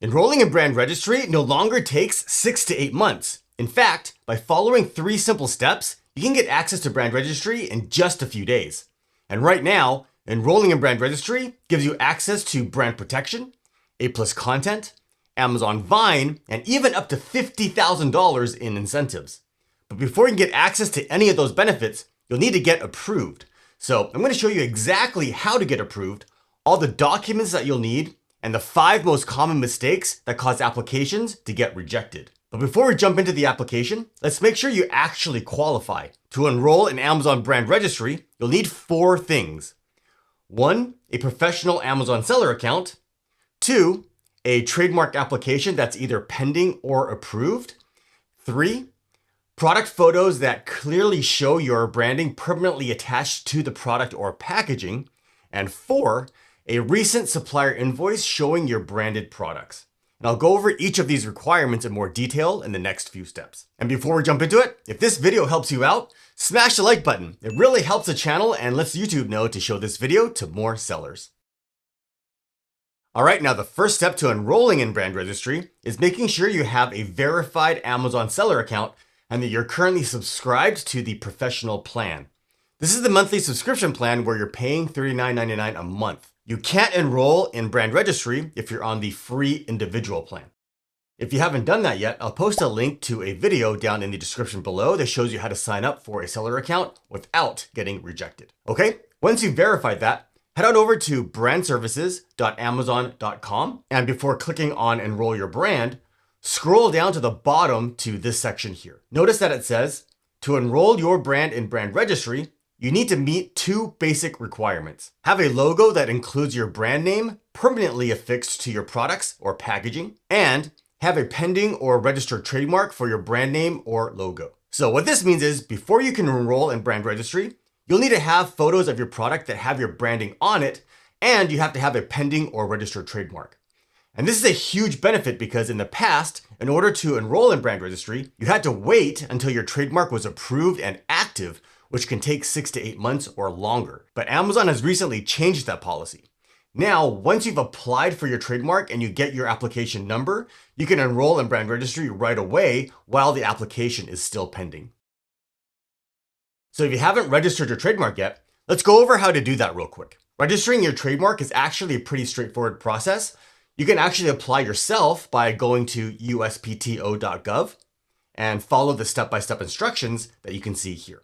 Enrolling in brand registry no longer takes 6 to 8 months. In fact, by following 3 simple steps, you can get access to brand registry in just a few days. And right now, enrolling in brand registry gives you access to brand protection, A+ content, Amazon Vine, and even up to $50,000 in incentives. But before you can get access to any of those benefits, you'll need to get approved. So I'm going to show you exactly how to get approved, all the documents that you'll need, and the 5 most common mistakes that cause applications to get rejected. But before we jump into the application, let's make sure you actually qualify. To enroll in Amazon brand registry, you'll need 4 things. 1, a professional Amazon seller account. 2, a trademark application that's either pending or approved. 3, product photos that clearly show your branding permanently attached to the product or packaging. And 4, a recent supplier invoice showing your branded products. And I'll go over each of these requirements in more detail in the next few steps. And before we jump into it, if this video helps you out, smash the like button. It really helps the channel and lets YouTube know to show this video to more sellers. All right, now the first step to enrolling in brand registry is making sure you have a verified Amazon seller account and that you're currently subscribed to the professional plan. This is the monthly subscription plan where you're paying $39.99 a month. You can't enroll in brand registry if you're on the free individual plan. If you haven't done that yet, I'll post a link to a video down in the description below that shows you how to sign up for a seller account without getting rejected. Okay, once you've verified that, head on over to brandservices.amazon.com, and before clicking on enroll your brand, scroll down to the bottom to this section here. Notice that it says, to enroll your brand in brand registry, you need to meet 2 basic requirements. Have a logo that includes your brand name permanently affixed to your products or packaging, and have a pending or registered trademark for your brand name or logo. So what this means is before you can enroll in brand registry, you'll need to have photos of your product that have your branding on it, and you have to have a pending or registered trademark. And this is a huge benefit because in the past, in order to enroll in brand registry, you had to wait until your trademark was approved and active, which can take 6 to 8 months or longer. But Amazon has recently changed that policy. Now, once you've applied for your trademark and you get your application number, you can enroll in brand registry right away while the application is still pending. So if you haven't registered your trademark yet, let's go over how to do that real quick. Registering your trademark is actually a pretty straightforward process. You can actually apply yourself by going to USPTO.gov and follow the step-by-step instructions that you can see here.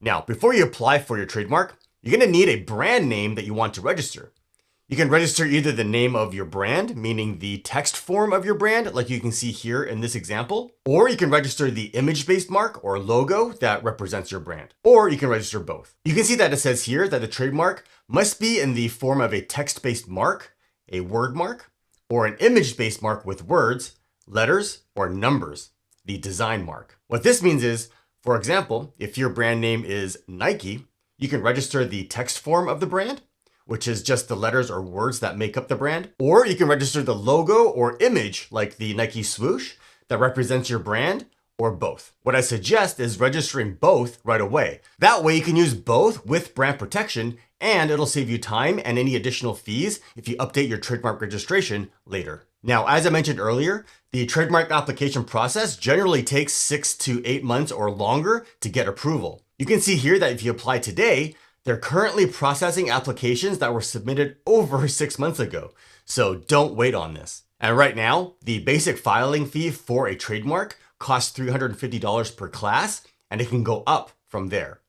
Now, before you apply for your trademark, you're going to need a brand name that you want to register. You can register either the name of your brand, meaning the text form of your brand, like you can see here in this example, or you can register the image-based mark or logo that represents your brand, or you can register both. You can see that it says here that the trademark must be in the form of a text-based mark, a word mark, or an image-based mark with words, letters, or numbers, the design mark. What this means is, for example, if your brand name is Nike, you can register the text form of the brand, which is just the letters or words that make up the brand, or you can register the logo or image like the Nike swoosh that represents your brand, or both. What I suggest is registering both right away. That way you can use both with brand protection and it'll save you time and any additional fees if you update your trademark registration later. Now, as I mentioned earlier, the trademark application process generally takes 6 to 8 months or longer to get approval. You can see here that if you apply today, they're currently processing applications that were submitted over 6 months ago. So don't wait on this. And right now, the basic filing fee for a trademark costs $350 per class, and it can go up from there.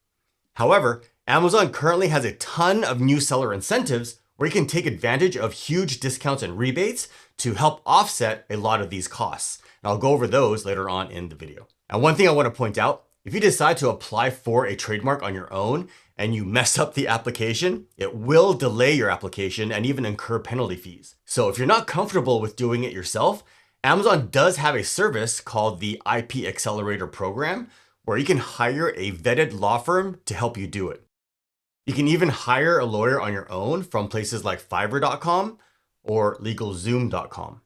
However, Amazon currently has a ton of new seller incentives where you can take advantage of huge discounts and rebates to help offset a lot of these costs. And I'll go over those later on in the video. And one thing I want to point out, if you decide to apply for a trademark on your own and you mess up the application, it will delay your application and even incur penalty fees. So if you're not comfortable with doing it yourself, Amazon does have a service called the IP Accelerator Program where you can hire a vetted law firm to help you do it. You can even hire a lawyer on your own from places like Fiverr.com or LegalZoom.com.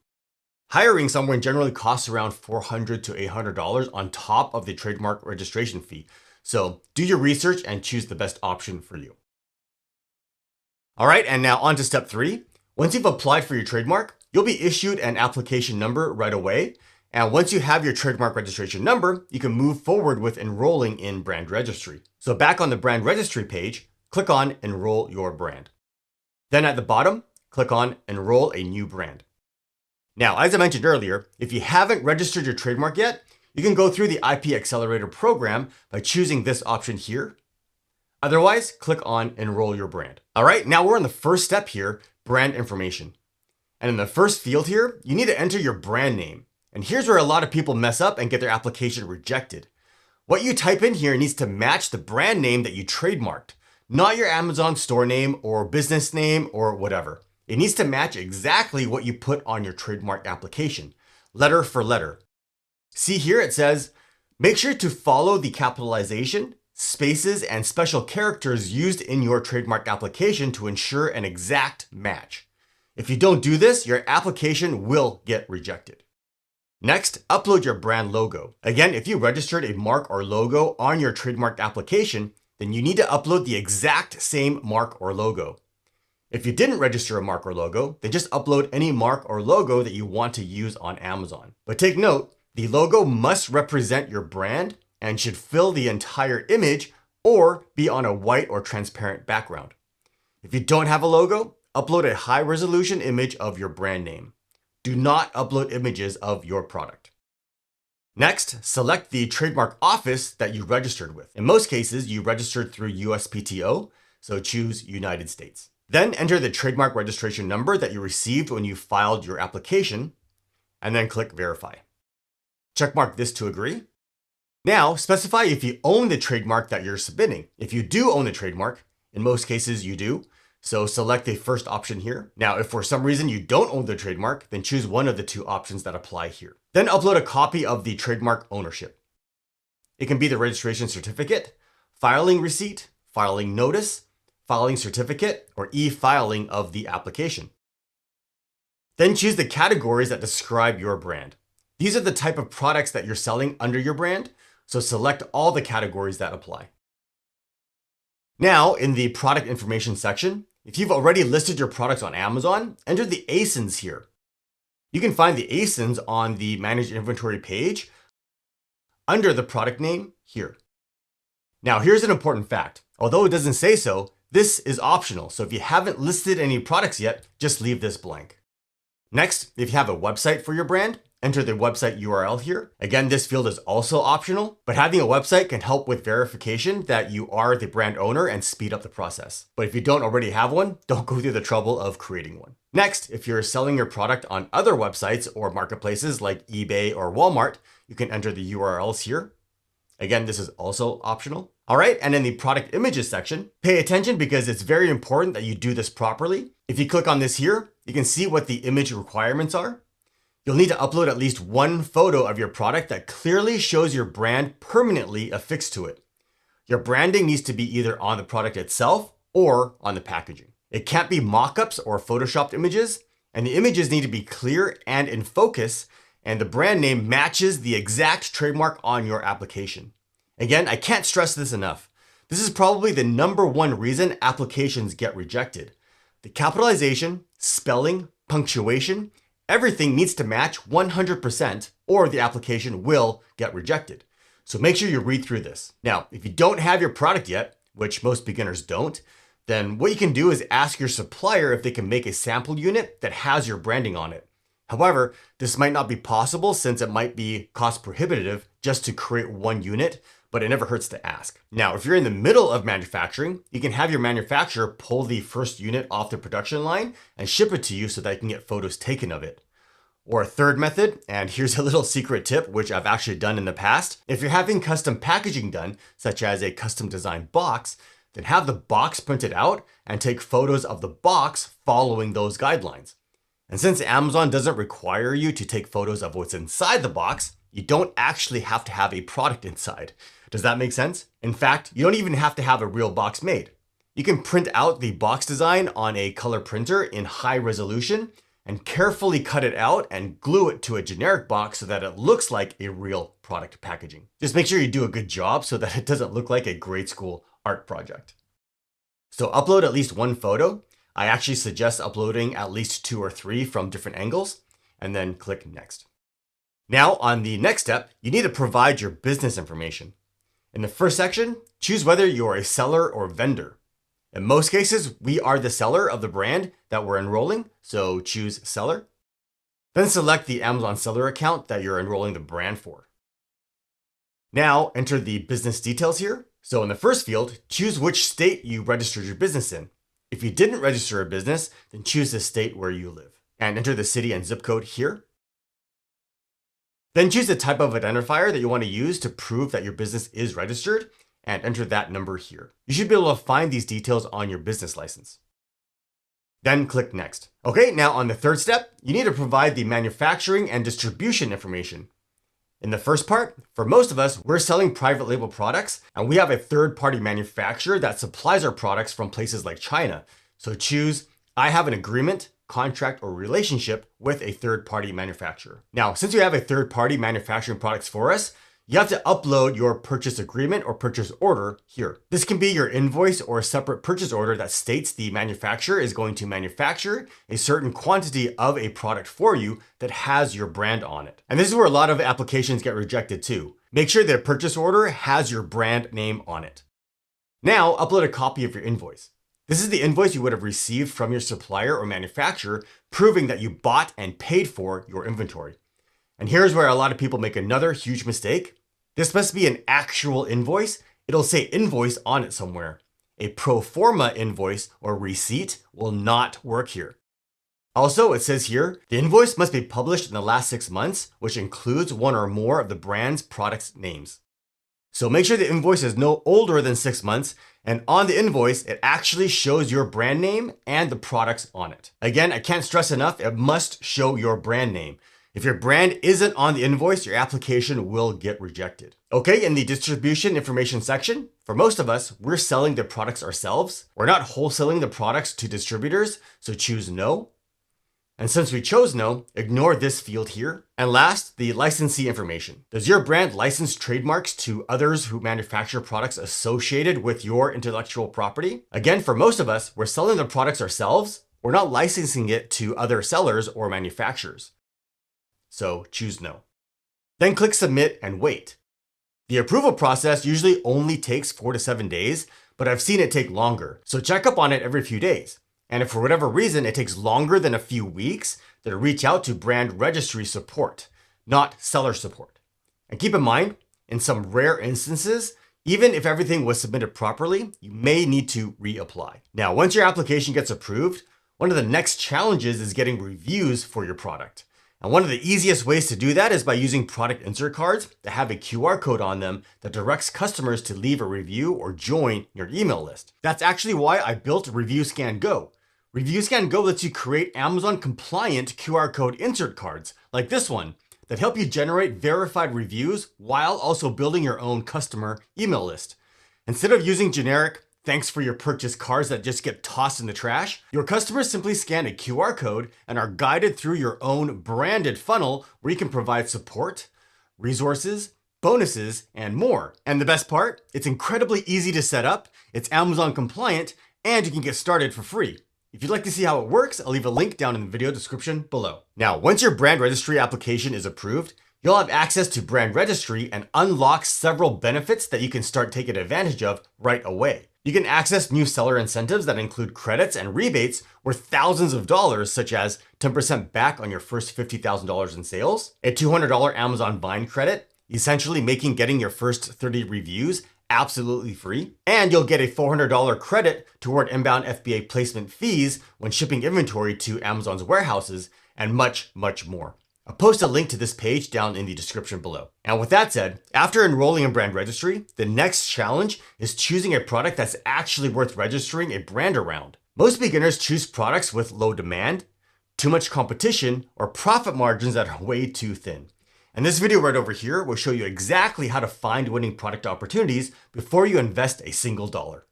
Hiring someone generally costs around $400 to $800 on top of the trademark registration fee. So do your research and choose the best option for you. All right, and now on to step 3. Once you've applied for your trademark, You'll be issued an application number right away. And once you have your trademark registration number, you can move forward with enrolling in Brand Registry. So back on the Brand Registry page, click on Enroll Your Brand. Then at the bottom, click on Enroll a New Brand. Now, as I mentioned earlier, if you haven't registered your trademark yet, you can go through the IP Accelerator program by choosing this option here. Otherwise, click on Enroll Your Brand. All right, now we're on the first step here, brand information. And in the first field here, you need to enter your brand name. And here's where a lot of people mess up and get their application rejected. What you type in here needs to match the brand name that you trademarked, not your Amazon store name or business name or whatever. It needs to match exactly what you put on your trademark application, letter for letter. See here it says, make sure to follow the capitalization, spaces, and special characters used in your trademark application to ensure an exact match. If you don't do this, your application will get rejected. Next, upload your brand logo. Again, if you registered a mark or logo on your trademark application, then you need to upload the exact same mark or logo. If you didn't register a mark or logo, then just upload any mark or logo that you want to use on Amazon. But take note, the logo must represent your brand and should fill the entire image or be on a white or transparent background. If you don't have a logo, upload a high-resolution image of your brand name. Do not upload images of your product. Next, select the trademark office that you registered with. In most cases, you registered through USPTO, so choose United States. Then enter the trademark registration number that you received when you filed your application, and then click Verify. Checkmark this to agree. Now, specify if you own the trademark that you're submitting. If you do own the trademark, in most cases you do, so select the first option here. Now, if for some reason you don't own the trademark, then choose one of the two options that apply here. Then upload a copy of the trademark ownership. It can be the registration certificate, filing receipt, filing notice, filing certificate, or e-filing of the application. Then choose the categories that describe your brand. These are the type of products that you're selling under your brand, so select all the categories that apply. Now, in the product information section, if you've already listed your products on Amazon, enter the ASINs here. You can find the ASINs on the Manage Inventory page under the product name here. Now, here's an important fact. Although it doesn't say so, this is optional. So if you haven't listed any products yet, just leave this blank. Next, if you have a website for your brand, enter the website URL here. Again, this field is also optional, but having a website can help with verification that you are the brand owner and speed up the process. But if you don't already have one, don't go through the trouble of creating one. Next, if you're selling your product on other websites or marketplaces like eBay or Walmart, you can enter the URLs here. Again, this is also optional. All right, and in the product images section, pay attention because it's very important that you do this properly. If you click on this here, you can see what the image requirements are. You'll need to upload at least one photo of your product that clearly shows your brand permanently affixed to it. Your branding needs to be either on the product itself or on the packaging. It can't be mock-ups or photoshopped images, and the images need to be clear and in focus, and the brand name matches the exact trademark on your application. Again, I can't stress this enough. This is probably the #1 reason applications get rejected. The capitalization, spelling, punctuation, everything needs to match 100% or the application will get rejected. So make sure you read through this. Now, if you don't have your product yet, which most beginners don't, then what you can do is ask your supplier if they can make a sample unit that has your branding on it. However, this might not be possible since it might be cost prohibitive just to create one unit, but it never hurts to ask. Now, if you're in the middle of manufacturing, you can have your manufacturer pull the first unit off the production line and ship it to you so that you can get photos taken of it. Or a third method, and here's a little secret tip, which I've actually done in the past. If you're having custom packaging done, such as a custom designed box, then have the box printed out and take photos of the box following those guidelines. And since Amazon doesn't require you to take photos of what's inside the box, you don't actually have to have a product inside. Does that make sense? In fact, you don't even have to have a real box made. You can print out the box design on a color printer in high resolution and carefully cut it out and glue it to a generic box so that it looks like a real product packaging. Just make sure you do a good job so that it doesn't look like a grade school art project. So upload at least one photo. I actually suggest uploading at least 2 or 3 from different angles, and then click next. Now, on the next step, you need to provide your business information. In the first section, choose whether you're a seller or vendor. In most cases, we are the seller of the brand that we're enrolling, so choose seller. Then select the Amazon seller account that you're enrolling the brand for. Now, enter the business details here. So in the first field, choose which state you registered your business in. If you didn't register a business, then choose the state where you live. And enter the city and zip code here. Then choose the type of identifier that you want to use to prove that your business is registered, and enter that number here. You should be able to find these details on your business license. Then click next. Okay, now on the third step, you need to provide the manufacturing and distribution information. In the first part, for most of us, we're selling private label products, and we have a third-party manufacturer that supplies our products from places like China. So choose, I have an agreement, contract, or relationship with a third-party manufacturer. Now, since you have a third-party manufacturing products for us, you have to upload your purchase agreement or purchase order here. This can be your invoice or a separate purchase order that states the manufacturer is going to manufacture a certain quantity of a product for you that has your brand on it. And this is where a lot of applications get rejected too. Make sure the purchase order has your brand name on it. Now, upload a copy of your invoice. This is the invoice you would have received from your supplier or manufacturer, proving that you bought and paid for your inventory. And here's where a lot of people make another huge mistake. This must be an actual invoice. It'll say invoice on it somewhere. A pro forma invoice or receipt will not work here. Also, it says here, the invoice must be published in the last 6 months, which includes one or more of the brand's products names. So make sure the invoice is no older than 6 months, and on the invoice, it actually shows your brand name and the products on it. Again, I can't stress enough, it must show your brand name. If your brand isn't on the invoice, your application will get rejected. Okay, in the distribution information section, for most of us, we're selling the products ourselves. We're not wholesaling the products to distributors, so choose no. And since we chose no, ignore this field here. And last, the licensee information. Does your brand license trademarks to others who manufacture products associated with your intellectual property? Again, for most of us, we're selling the products ourselves. We're not licensing it to other sellers or manufacturers. So choose no. Then click submit and wait. The approval process usually only takes 4 to 7 days, but I've seen it take longer. So check up on it every few days. And if for whatever reason it takes longer than a few weeks, then reach out to brand registry support, not seller support. And keep in mind, in some rare instances, even if everything was submitted properly, you may need to reapply. Now, once your application gets approved, one of the next challenges is getting reviews for your product. And one of the easiest ways to do that is by using product insert cards that have a QR code on them that directs customers to leave a review or join your email list. That's actually why I built Review Scan Go. Review Scan Go lets you create Amazon compliant QR code insert cards like this one that help you generate verified reviews while also building your own customer email list. Instead of using generic thanks for your purchase cards that just get tossed in the trash, your customers simply scan a QR code and are guided through your own branded funnel where you can provide support, resources, bonuses, and more. And the best part, it's incredibly easy to set up, it's Amazon compliant, and you can get started for free. If you'd like to see how it works, I'll leave a link down in the video description below. Now, once your brand registry application is approved, you'll have access to brand registry and unlock several benefits that you can start taking advantage of right away. You can access new seller incentives that include credits and rebates worth thousands of dollars, such as 10% back on your first $50,000 in sales, a $200 Amazon Vine credit, essentially making getting your first 30 reviews absolutely free, and you'll get a $400 credit toward inbound FBA placement fees when shipping inventory to Amazon's warehouses, and much, much more. I'll post a link to this page down in the description below. And with that said, after enrolling in brand registry, the next challenge is choosing a product that's actually worth registering a brand around. Most beginners choose products with low demand, too much competition, or profit margins that are way too thin. And this video right over here will show you exactly how to find winning product opportunities before you invest a single dollar.